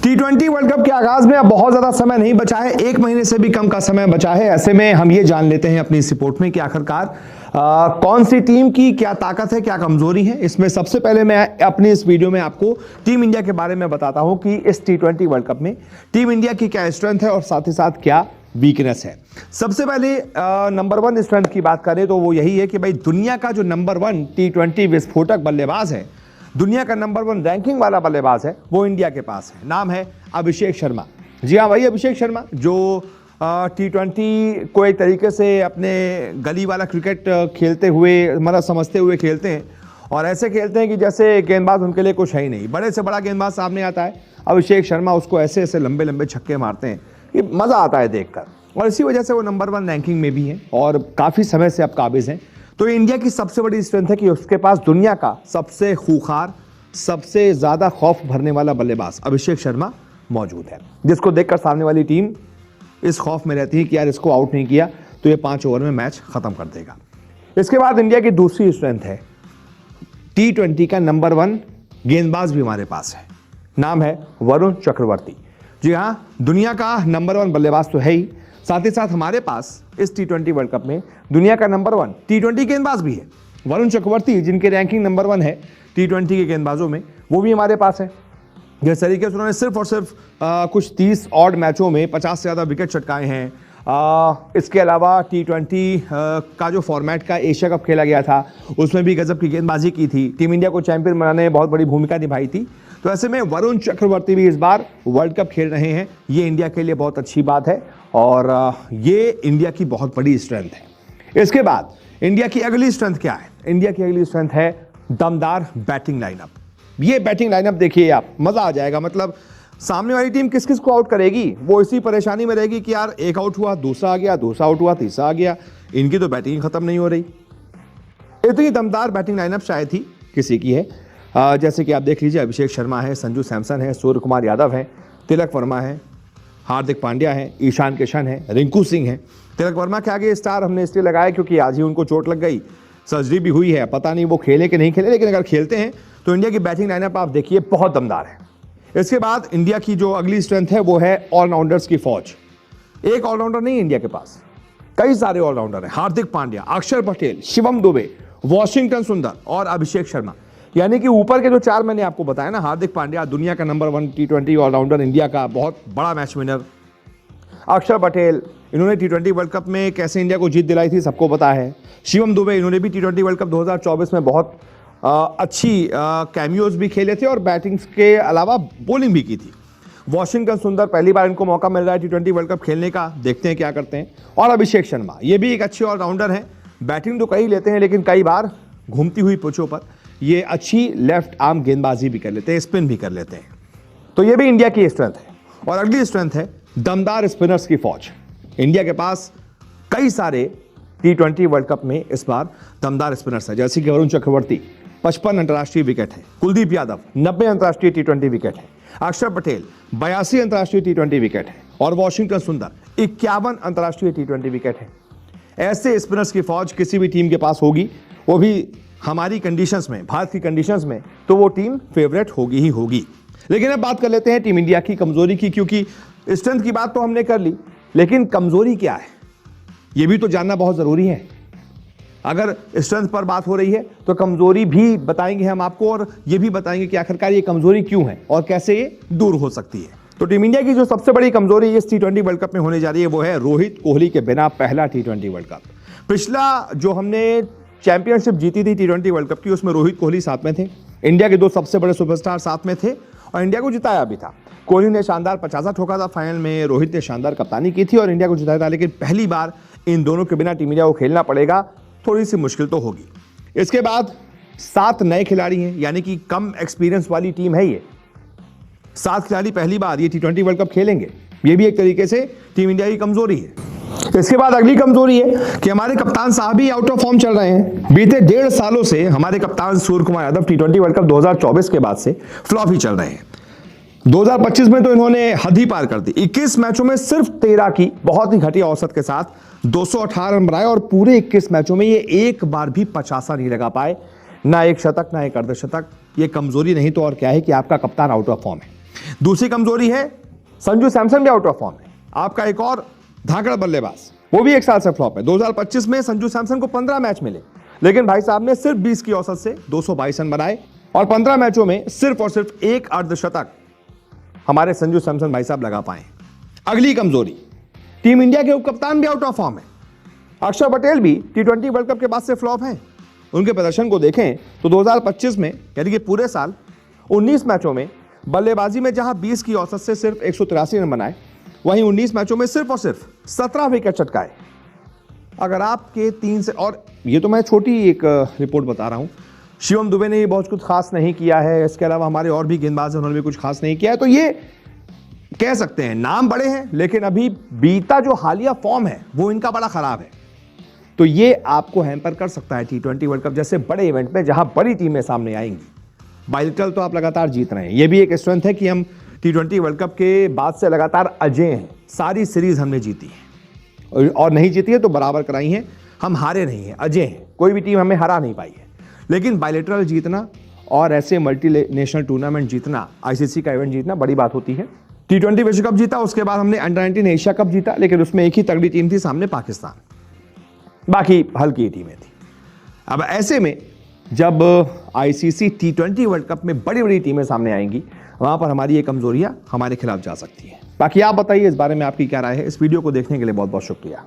T20 world cup के आगाज में अब बहुत ज्यादा समय नहीं बचा है, एक महीने से भी कम का समय बचा है। ऐसे में हम ये जान लेते हैं अपनी इस रिपोर्ट में कि आखिरकार कौन सी टीम की क्या ताकत है, क्या कमजोरी है। इसमें सबसे पहले मैं अपनी इस वीडियो में आपको टीम इंडिया के बारे में बताता हूं कि इस T20 वर्ल्ड कप में टीम इंडिया की क्या स्ट्रेंथ है और साथ ही साथ क्या वीकनेस है। सबसे पहले नंबर वन स्ट्रेंथ की बात करें तो वो यही है कि भाई दुनिया का जो नंबर वन T20 विस्फोटक बल्लेबाज है, दुनिया का नंबर वन रैंकिंग वाला बल्लेबाज है, वो इंडिया के पास है। नाम है अभिषेक शर्मा। जी हाँ भाई, अभिषेक शर्मा जो T20 को एक तरीके से अपने गली वाला क्रिकेट खेलते हुए, मतलब समझते हुए खेलते हैं और ऐसे खेलते हैं कि जैसे गेंदबाज उनके लिए कुछ है ही नहीं। बड़े से बड़ा गेंदबाज सामने आता है, अभिषेक शर्मा उसको ऐसे ऐसे लंबे लंबे छक्के मारते हैं कि मज़ा आता है देखकर, और इसी वजह से वो नंबर वन रैंकिंग में भी हैं और काफ़ी समय से अब काबिज हैं। तो इंडिया की सबसे बड़ी स्ट्रेंथ है कि उसके पास दुनिया का सबसे खूंखार, सबसे ज़्यादा खौफ भरने वाला बल्लेबाज अभिषेक शर्मा मौजूद है, जिसको देखकर सामने वाली टीम इस खौफ में रहती है कि यार इसको आउट नहीं किया तो ये 5 ओवर में मैच खत्म कर देगा। इसके बाद इंडिया की दूसरी स्ट्रेंथ है T20 का नंबर वन गेंदबाज भी हमारे पास है। नाम है वरुण चक्रवर्ती। जी हाँ, दुनिया का नंबर वन बल्लेबाज तो है ही, साथ ही साथ हमारे पास इस T20 वर्ल्ड कप में दुनिया का नंबर वन T20 गेंदबाज भी है। वरुण चक्रवर्ती, जिनकी रैंकिंग नंबर वन है T20 के गेंदबाजों में, वो भी हमारे पास है। जिस तरीके से उन्होंने सिर्फ और सिर्फ कुछ 30 ऑड मैचों में 50 से ज़्यादा विकेट चटकाए हैं। इसके अलावा T20 का जो फॉर्मेट का एशिया कप खेला गया था उसमें भी गजब की गेंदबाजी की थी, टीम इंडिया को चैंपियन बनाने में बहुत बड़ी भूमिका निभाई थी। तो ऐसे में वरुण चक्रवर्ती भी इस बार वर्ल्ड कप खेल रहे हैं, ये इंडिया के लिए बहुत अच्छी बात है और ये इंडिया की बहुत बड़ी स्ट्रेंथ है। इसके बाद इंडिया की अगली स्ट्रेंथ क्या है? इंडिया की अगली स्ट्रेंथ है दमदार बैटिंग लाइनअप। ये बैटिंग लाइनअप देखिए आप, मजा आ जाएगा। मतलब सामने वाली टीम किस किस को आउट करेगी, वो इसी परेशानी में रहेगी कि यार एक आउट हुआ, दूसरा आ गया, दूसरा आउट हुआ, तीसरा आ गया, इनकी तो बैटिंग खत्म नहीं हो रही। इतनी दमदार बैटिंग लाइनअप शायद ही किसी की है। जैसे कि आप देख लीजिए, अभिषेक शर्मा है, संजू सैमसन है, सूर्य कुमार यादव है, तिलक वर्मा है, हार्दिक पांड्या है, ईशान किशन है, रिंकू सिंह है। तिलक वर्मा के आगे स्टार हमने इसलिए लगाया क्योंकि आज ही उनको चोट लग गई, सर्जरी भी हुई है, पता नहीं वो खेले कि नहीं खेले, लेकिन अगर खेलते हैं तो इंडिया की बैटिंग लाइनअप आप देखिए बहुत दमदार है। इसके बाद इंडिया की जो अगली स्ट्रेंथ है वो है ऑलराउंडर्स की फौज। एक ऑलराउंडर नहीं इंडिया के पास, कई सारे ऑलराउंडर हैं। हार्दिक पांड्या, अक्षर पटेल, शिवम दुबे, वॉशिंगटन सुंदर और अभिषेक शर्मा। यानी कि ऊपर के जो चार मैंने आपको बताया ना, हार्दिक पांड्या दुनिया का number one T20 allrounder, India का बहुत बड़ा मैच विनर, अक्षर पटेल, इन्होंने T20 वर्ल्ड कप में कैसे इंडिया को जीत दिलाई थी सबको पता है। शिवम दुबे, इन्होंने भी T20 वर्ल्ड कप 2024 में बहुत अच्छी कैमियोज भी खेले थे और बैटिंग के अलावा बॉलिंग भी की थी। वॉशिंगटन सुंदर, पहली बार इनको मौका मिल रहा है T20 वर्ल्ड कप खेलने का, देखते हैं क्या करते हैं। और अभिषेक शर्मा, ये भी एक अच्छे ऑलराउंडर हैं, बैटिंग तो कई लेते हैं लेकिन कई बार घूमती हुई पिचों पर ये अच्छी लेफ्ट आर्म गेंदबाजी भी कर लेते हैं, स्पिन भी कर लेते हैं। तो ये भी इंडिया की स्ट्रेंथ है। और अगली स्ट्रेंथ है दमदार स्पिनर्स की फौज। इंडिया के पास कई सारे T20 वर्ल्ड कप में इस बार दमदार स्पिनर्स हैं, जैसे कि वरुण चक्रवर्ती 55 अंतर्राष्ट्रीय विकेट है, कुलदीप यादव 90 अंतर्राष्ट्रीय T20 विकेट है, अक्षर पटेल 82 अंतर्राष्ट्रीय T20 विकेट है और वॉशिंगटन सुंदर 51 अंतर्राष्ट्रीय T20 विकेट है। ऐसे स्पिनर्स की फौज किसी भी टीम के पास होगी, वो भी हमारी कंडीशंस में, भारत की कंडीशंस में, तो वो टीम फेवरेट होगी ही होगी। लेकिन अब बात कर लेते हैं टीम इंडिया की कमजोरी की, क्योंकि स्ट्रेंथ की बात तो हमने कर ली, लेकिन कमजोरी क्या है ये भी तो जानना बहुत जरूरी है। अगर स्ट्रेंथ पर बात हो रही है तो कमजोरी भी बताएंगे हम आपको, और ये भी बताएंगे कि आखिरकार ये कमजोरी क्यों है और कैसे ये दूर हो सकती है। तो टीम इंडिया की जो सबसे बड़ी कमजोरी इस T20 वर्ल्ड कप में होने जा रही है वो है रोहित कोहली के बिना पहला T20 वर्ल्ड कप। पिछला जो हमने चैंपियनशिप जीती थी T20 वर्ल्ड कप की, उसमें रोहित कोहली साथ में थे, इंडिया के दो सबसे बड़े सुपरस्टार साथ में थे और इंडिया को जिताया भी था। कोहली ने शानदार 50 ठोका था फाइनल में, रोहित ने शानदार कप्तानी की थी और इंडिया को जिताया था। लेकिन पहली बार इन दोनों के बिना टीम इंडिया को खेलना पड़ेगा, थोड़ी सी मुश्किल तो होगी। इसके बाद 7 नए खिलाड़ी हैं, यानी कि कम एक्सपीरियंस वाली टीम है ये। 7 खिलाड़ी पहली बार ये T20 वर्ल्ड कप खेलेंगे, ये भी एक तरीके से टीम इंडिया की कमजोरी है। इसके बाद अगली कमजोरी है कि हमारे कप्तान साहब ही आउट ऑफ फॉर्म चल रहे हैं। बीते 1.5 सालों से हमारे कप्तान Surya Kumar Yadav T20 world cup 2024 के बाद से फ्लॉप ही चल रहे हैं। 2025 में तो इन्होंने हद ही पार कर दी, 21 मैचों में सिर्फ 13 की बहुत ही घटिया औसत के साथ 218 रन बनाए और पूरे 21 मैचों में ये एक बार भी 50 नहीं लगा पाए, ना एक शतक ना एक अर्धशतक। ये कमजोरी नहीं तो और क्या है कि आपका कप्तान आउट ऑफ फॉर्म है। दूसरी कमजोरी है संजू सैमसन भी आउट ऑफ फॉर्म है। आपका एक और धाकड़ बल्लेबाज, वो भी एक साल से फ्लॉप है। 2025 में संजू सैमसन को 15 मैच मिले, लेकिन भाई साहब ने सिर्फ 20 की औसत से 222 रन बनाए और 15 मैचों में सिर्फ और सिर्फ एक अर्धशतक हमारे संजू सैमसन भाई साहब लगा पाए। अगली कमजोरी, टीम इंडिया के उपकप्तान भी आउट ऑफ फॉर्म है। अक्षर पटेल भी T20 वर्ल्ड कप के बाद से फ्लॉप हैं। उनके प्रदर्शन को देखें तो 2025 में यानी कि पूरे साल 19 मैचों में बल्लेबाजी में जहां 20 की औसत से सिर्फ 183 रन बनाए, वहीं 19 मैचों में सिर्फ और सिर्फ 17 विकेट चटकाए। अगर आपके 3 से, और ये तो मैं छोटी एक रिपोर्ट बता रहा हूं, शिवम दुबे ने ये बहुत कुछ खास नहीं किया है, इसके अलावा हमारे और भी गेंदबाज हैं, उन्होंने भी कुछ खास नहीं किया है, तो ये कह सकते हैं नाम बड़े हैं, लेकिन अभी बीता जो हालिया फॉर्म है वो इनका बड़ा खराब है। तो ये आपको हैम्पर कर सकता है T20 वर्ल्ड कप जैसे बड़े इवेंट में, जहां बड़ी टीमें सामने आएंगी। बायलेटरल तो आप लगातार जीत रहे हैं, ये भी एक स्ट्रेंथ है कि हम T20 वर्ल्ड कप के बाद से लगातार अजेय हैं। सारी सीरीज हमने जीती है और नहीं जीती है तो बराबर कराई है, हम हारे नहीं हैं, अजेय हैं, कोई भी टीम हमें हरा नहीं पाई है। लेकिन बायलेटरल जीतना और ऐसे मल्टी नेशनल टूर्नामेंट जीतना, ICC का इवेंट जीतना बड़ी बात होती है। T20 विश्व कप जीता, उसके बाद हमने अंडर 19 एशिया कप जीता, लेकिन उसमें एक ही तगड़ी टीम थी सामने, पाकिस्तान, बाकी हल्की टीमें थी। अब ऐसे में जब ICC T20 वर्ल्ड कप में बड़ी बड़ी टीमें सामने आएंगी, वहां पर हमारी ये कमजोरियां हमारे खिलाफ जा सकती हैं। बाकी आप बताइए इस बारे में आपकी क्या राय है। इस वीडियो को देखने के लिए बहुत बहुत शुक्रिया।